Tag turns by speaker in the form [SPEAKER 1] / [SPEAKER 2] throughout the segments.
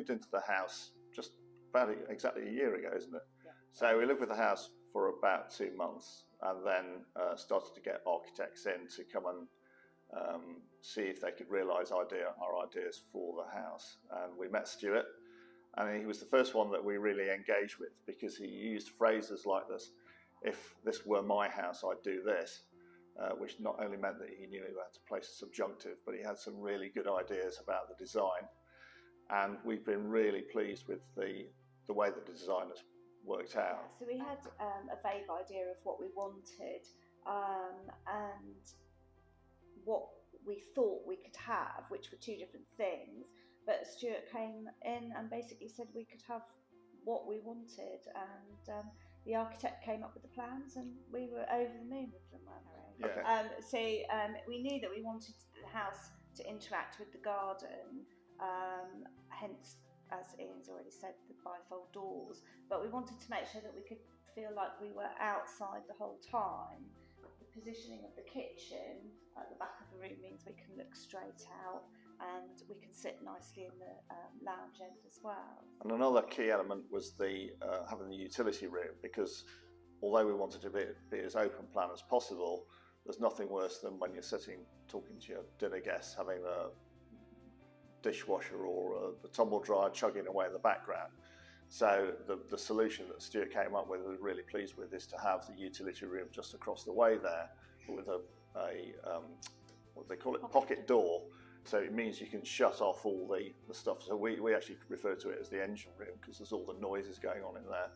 [SPEAKER 1] moved into the house just about exactly a year ago, isn't it?
[SPEAKER 2] Yeah.
[SPEAKER 1] So we lived with the house for about 2 months, and then started to get architects in to come and see if they could realise our ideas for the house. And we met Stuart, and he was the first one that we really engaged with, because he used phrases like this: if this were my house, I'd do this, which not only meant that he knew how to place a subjunctive, but he had some really good ideas about the design. And we've been really pleased with the way that the design has worked out.
[SPEAKER 2] So we had a vague idea of what we wanted, and what we thought we could have, which were two different things. But Stuart came in and basically said we could have what we wanted, and the architect came up with the plans, and we were over the moon with them, weren't we?
[SPEAKER 1] Yeah.
[SPEAKER 2] So we knew that we wanted the house to interact with the garden, hence, as Ian's already said, the bifold doors. But we wanted to make sure that we could feel like we were outside the whole time. The positioning of the kitchen at the back of the room means we can look straight out, and we can sit nicely in the lounge end as well. And
[SPEAKER 1] another key element was the having the utility room, because although we wanted to be as open plan as possible, there's nothing worse than when you're sitting talking to your dinner guests, having a dishwasher or the tumble dryer chugging away in the background. So the solution that Stuart came up with, was really pleased with, is to have the utility room just across the way there, with a what do they call it, pocket door. So it means you can shut off all the stuff. So we actually refer to it as the engine room, because there's all the noises going on in there.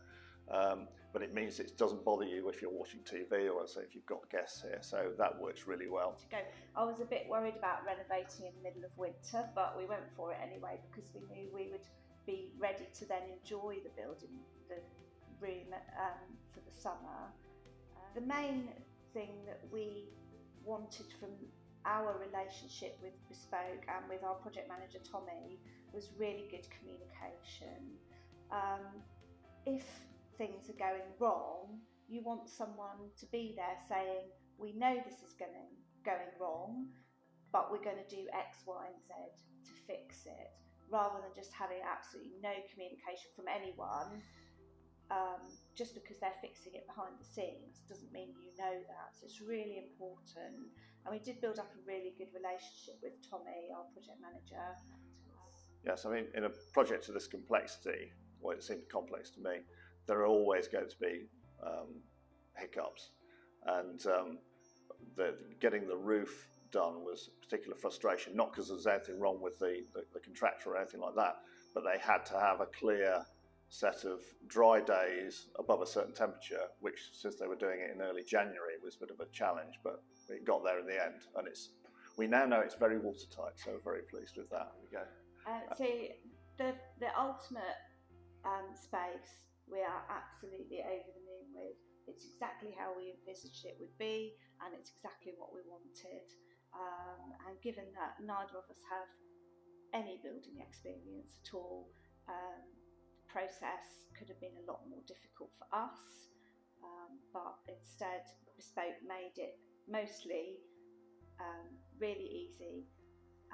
[SPEAKER 1] But it means it doesn't bother you if you're watching TV, or say if you've got guests here. So that works really well.
[SPEAKER 2] I was a bit worried about renovating in the middle of winter, but we went for it anyway, because we knew we would be ready to then enjoy the building, the room for the summer. The main thing that we wanted from our relationship with Bespoke and with our project manager Tommy was really good communication. If things are going wrong, you want someone to be there saying, we know this is going wrong, but we're going to do X, Y and Z to fix it, rather than just having absolutely no communication from anyone. Just because they're fixing it behind the scenes doesn't mean you know that. So it's really important. And we did build up a really good relationship with Tommy, our project manager.
[SPEAKER 1] Yes, I mean, in a project of this complexity, well, it seemed complex to me, there are always going to be hiccups. And getting the roof done was a particular frustration, not because there's anything wrong with the contractor or anything like that, but they had to have a clear set of dry days above a certain temperature, which, since they were doing it in early January, was a bit of a challenge, but it got there in the end. And we now know it's very watertight, so we're very pleased with that. There we go.
[SPEAKER 2] So the ultimate space, we are absolutely over the moon with. It's exactly how we envisaged it would be, and it's exactly what we wanted. And given that neither of us have any building experience at all, the process could have been a lot more difficult for us, but instead Bespoke made it mostly really easy,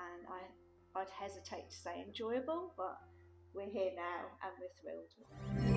[SPEAKER 2] and I'd hesitate to say enjoyable, but we're here now and we're thrilled with it.